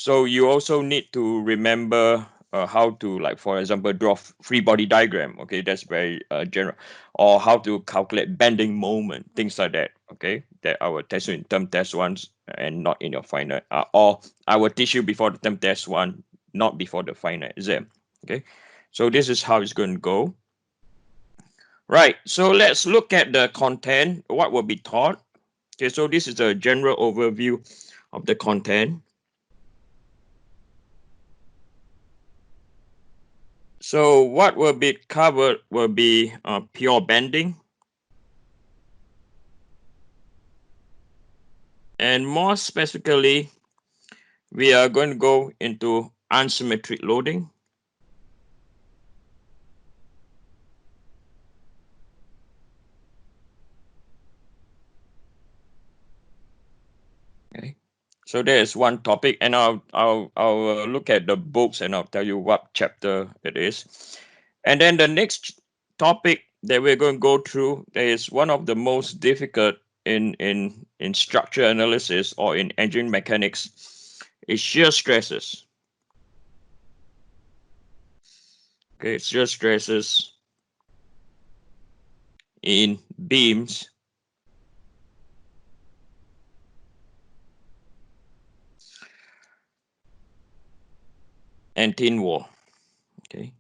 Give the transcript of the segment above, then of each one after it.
So you also need to remember how to, like, for example, draw free body diagram. Okay, that's very general. Or how to calculate bending moment, things like that. Okay, that I will test you in term test ones and not in your final. Or I will teach you before the term test one, not before the final exam. Okay, so this is how it's going to go. Right, so let's look at the content, what will be taught. Okay, so this is a general overview of the content. So what will be covered will be pure bending. And more specifically, we are going to go into unsymmetric loading. Okay, so there's one topic, and I'll look at the books and I'll tell you what chapter it is. And then the next topic that we're going to go through is one of the most difficult in structure analysis or in engine mechanics, is shear stresses. Okay, shear stresses in beams and thin wall. Okay,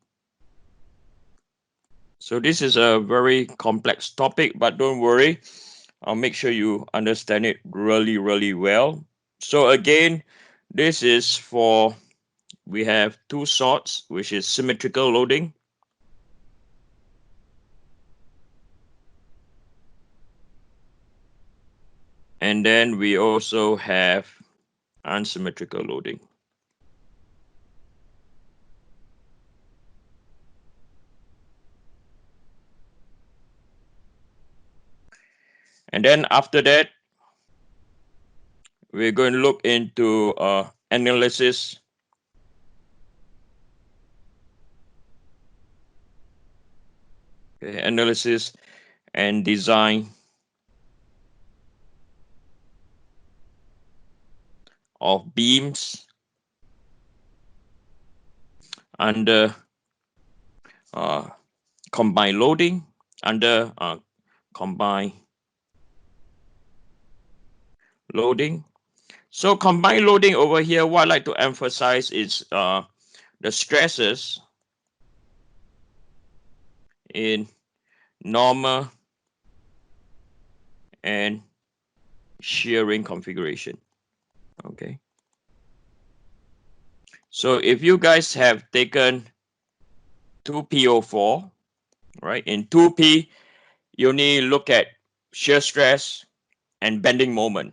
so this is a very complex topic, but don't worry, I'll make sure you understand it really well. So again, this is for, we have two sorts, which is symmetrical loading and then we also have unsymmetrical loading. And then after that, we're going to look into analysis analysis and design of beams under combined loading, under combined loading. So combined loading over here, what I'd like to emphasize is the stresses in normal and shearing configuration. Okay. So if you guys have taken 2PO4, right? In 2P, you need to look at shear stress and bending moment.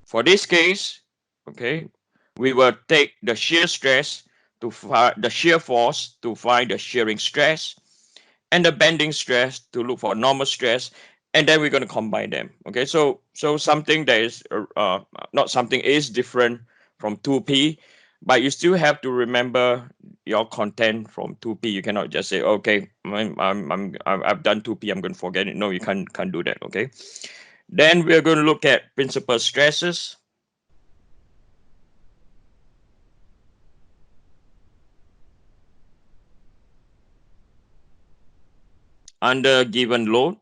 For this case, okay, we will take the shear stress to find the shear force to find the shearing stress and the bending stress to look for normal stress, and then we're going to combine them. Okay, so something that is not something is different from 2P, but you still have to remember your content from 2P. You cannot just say, okay, I've done 2P, I'm going to forget it. No, you can't do that. Okay, then we're going to look at principal stresses. Under given load,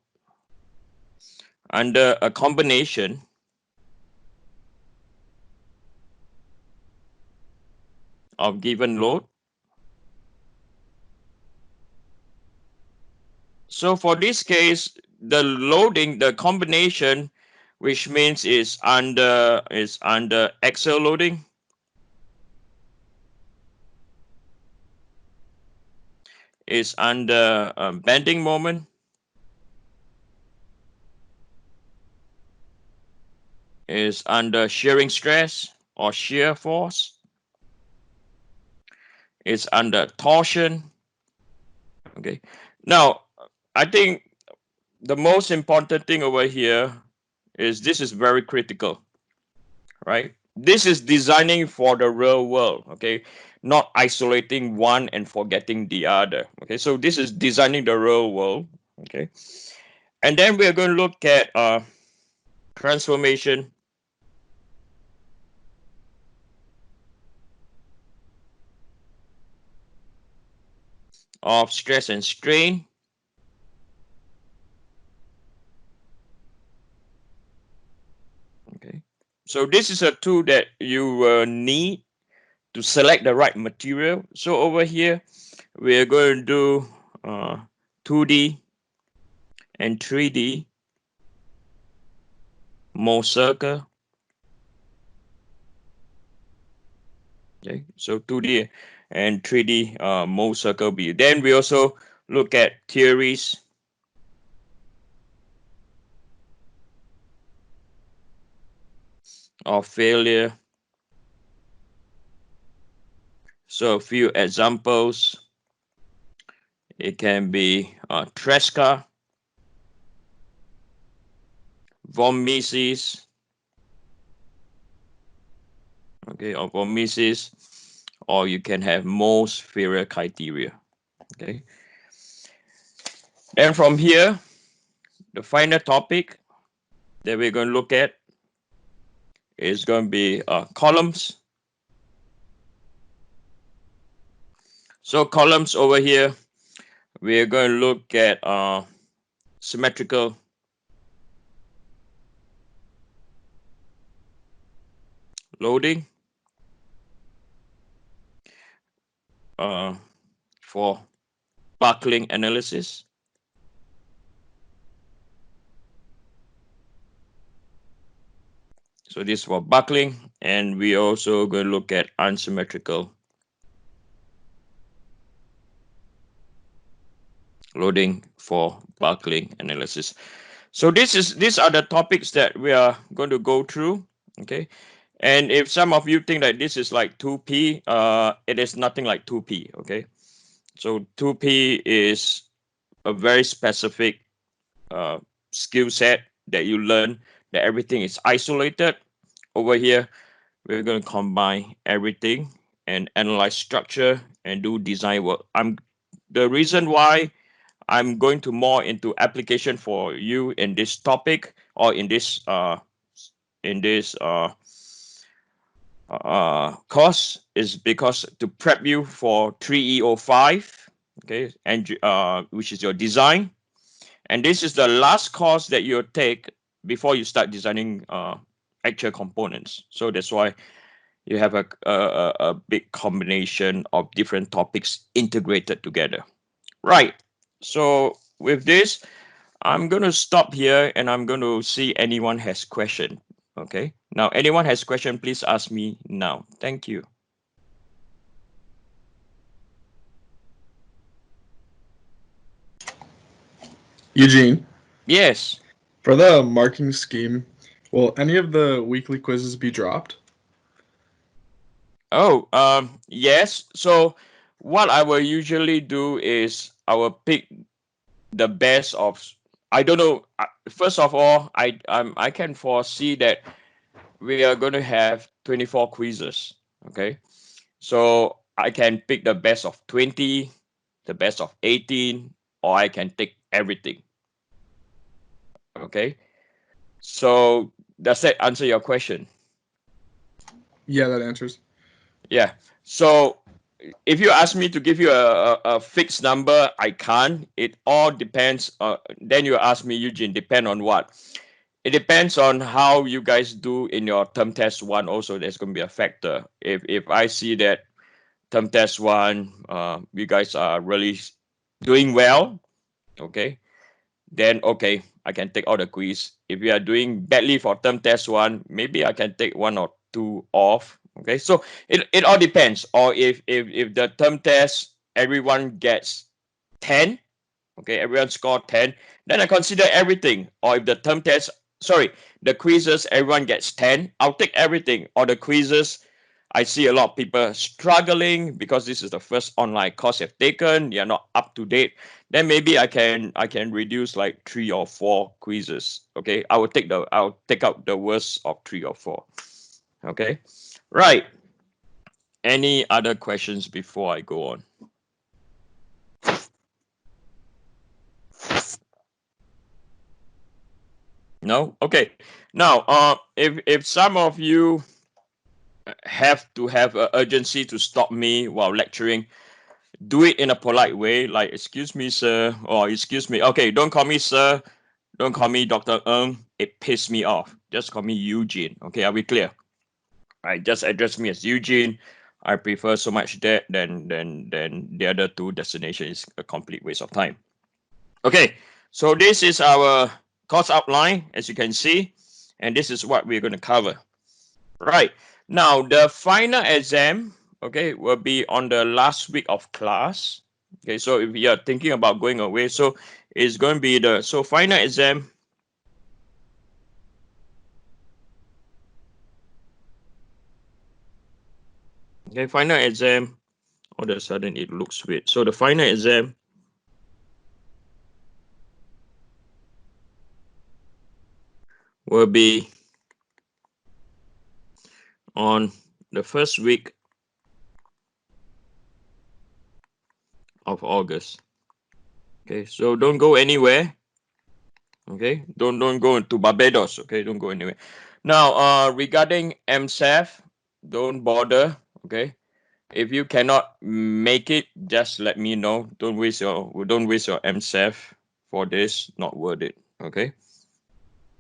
under a combination of given load. So for this case, the loading, the combination, which means is under axial loading, is under bending moment, is under shearing stress or shear force, is under torsion. Okay, now I think the most important thing over here is this is very critical, right? This is designing for the real world, okay? Not isolating one and forgetting the other, okay? So this is designing the real world, okay? And then we're going to look at transformation of stress and strain. Okay, so this is a tool that you need to select the right material. So over here, we're going to do 2D and 3D mold circle. Okay, so 2D and 3D mold circle view. Then we also look at theories of failure. So a few examples. It can be Tresca, von Mises, okay, or von Mises, or you can have most failure criteria. Okay. Then from here, the final topic that we're going to look at is going to be columns. So columns over here, we're going to look at symmetrical loading for buckling analysis. So this is for buckling, and we also going to look at unsymmetrical loading for buckling analysis. So these are the topics that we are going to go through. Okay, and if some of you think that this is like 2P, it is nothing like 2P. Okay, so 2P is a very specific skill set that you learn, that everything is isolated. Over here, we're going to combine everything and analyze structure and do design work. The reason why I'm going to more into application for you in this topic, or in this course, is because to prep you for 3E05, okay, and which is your design. And this is the last course that you'll take before you start designing actual components. So that's why you have a big combination of different topics integrated together. Right. So with this, I'm going to stop here and I'm going to see anyone has question. Okay. Now, anyone has question, please ask me now. Thank you. Eugene, Yes. for the marking scheme, will any of the weekly quizzes be dropped? Oh, yes. So what I will usually do is I will pick the best of. I don't know. First of all, I can foresee that we are going to have 24 quizzes. Okay, so I can pick the best of 20, the best of 18, or I can take everything. Okay, so does that answer your question? Yeah, that answers. Yeah. So if you ask me to give you a fixed number, I can't. It all depends. Then you ask me, Eugene, depend on what? It depends on how you guys do in your term test one. Also, there's going to be a factor. If I see that term test one, you guys are really doing well, okay, then okay, I can take all the quiz. If you are doing badly for term test one, maybe I can take one or two off. Okay, so it all depends. Or if the term test everyone gets 10, okay, everyone score 10, then I consider everything. Or if the term test, sorry, the quizzes everyone gets 10, I'll take everything. Or the quizzes, I see a lot of people struggling because this is the first online course they've taken. You're not up to date. Then maybe I can reduce like 3 or 4 quizzes. Okay, I'll take out the worst of 3 or 4. Okay, right. Any other questions before I go on? No. Okay. Now, if some of you have to have an urgency to stop me while lecturing, do it in a polite way, like excuse me, sir, or excuse me. Okay, don't call me sir. Don't call me Dr. It pissed me off. Just call me Eugene. Okay, are we clear? Right, just address me as Eugene. I prefer so much that than the other two destinations is a complete waste of time. Okay, so this is our course outline, as you can see, and this is what we're going to cover. Right, now the final exam, okay, will be on the last week of class. Okay, so if you are thinking about going away, so it's going to be the final exam. Okay, final exam. All of a sudden it looks weird. So the final exam will be on the first week of August. Okay, so don't go anywhere. Okay, don't go to Barbados. Okay, don't go anywhere. Now, regarding MSAF, don't bother. Okay, if you cannot make it, just let me know. Don't waste your MSAF for this. Not worth it. Okay.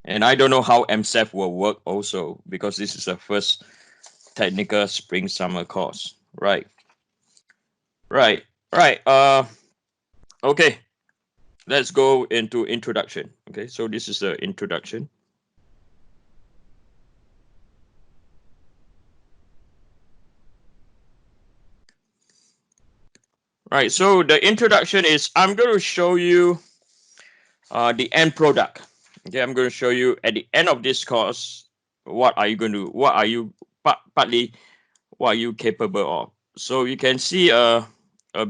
And I don't know how MSAF will work also, because this is the first technical spring summer course. Right. Okay, let's go into introduction. Okay, so this is the introduction. Right, so the introduction is, I'm going to show you the end product. Okay, I'm going to show you at the end of this course, partly what are you capable of. So you can see a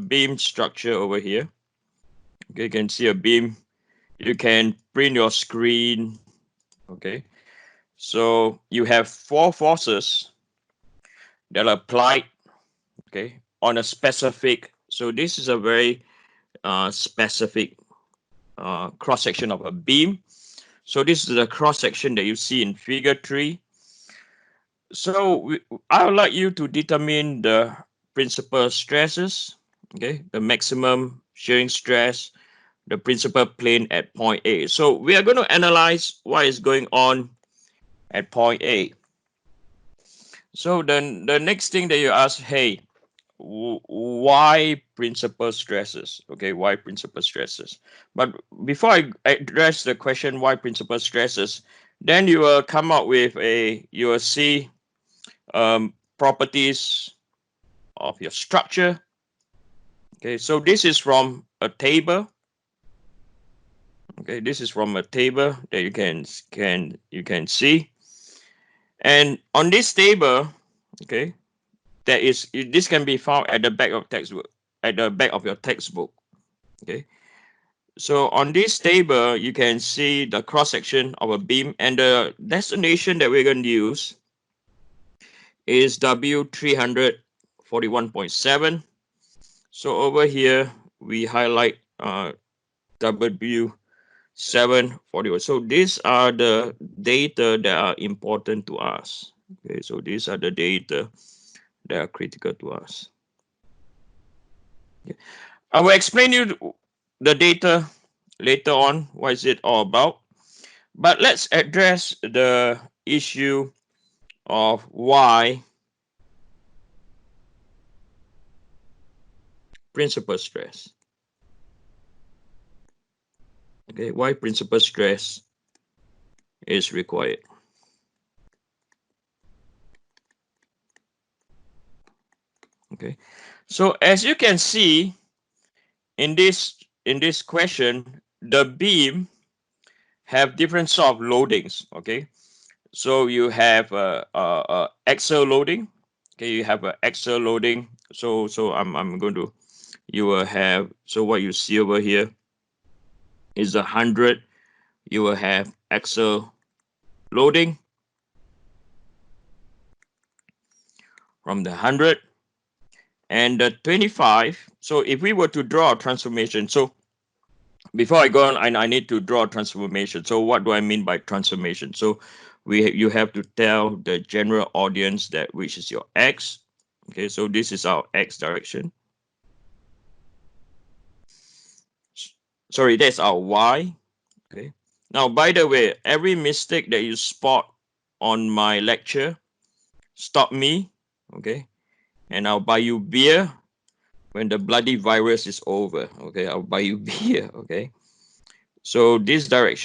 beam structure over here. Okay, you can see a beam. You can print your screen. Okay, so you have 4 forces that are applied, okay, on a specific. So this is a very specific cross section of a beam. So this is the cross section that you see in figure 3. So I would like you to determine the principal stresses, okay, the maximum shearing stress, the principal plane at point A. So we are going to analyze what is going on at point A. So then the next thing that you ask, hey, why principal stresses? Okay, why principal stresses? But before I address the question why principal stresses, then you will come up with you will see properties of your structure. Okay, so this is from a table. Okay, this is from a table that you can see, and on this table, okay, this can be found at the back of textbook, at the back of your textbook. Okay, so on this table you can see the cross section of a beam, and the destination that we're going to use is W341.7. So over here we highlight W741. So these are the data that are important to us. Okay, so these are the data that are critical to us. Okay. I will explain you the data later on, what is it all about. But let's address the issue of why principal stress. Okay, why principal stress is required. Okay, so as you can see in this question, the beam have different sort of loadings. Okay, so you have axial loading. Okay, you have an axial loading. So I'm going to, you will have, so what you see over here is 100. You will have axial loading from the 100, and the 25. So if we were to draw a transformation, so before I go on, I need to draw a transformation. So what do I mean by transformation? So you have to tell the general audience that which is your x. Okay, so this is our x direction. Sorry, that's our Y. Okay. Now, by the way, every mistake that you spot on my lecture, stop me. Okay. And I'll buy you beer when the bloody virus is over. Okay. I'll buy you beer. Okay. So this direction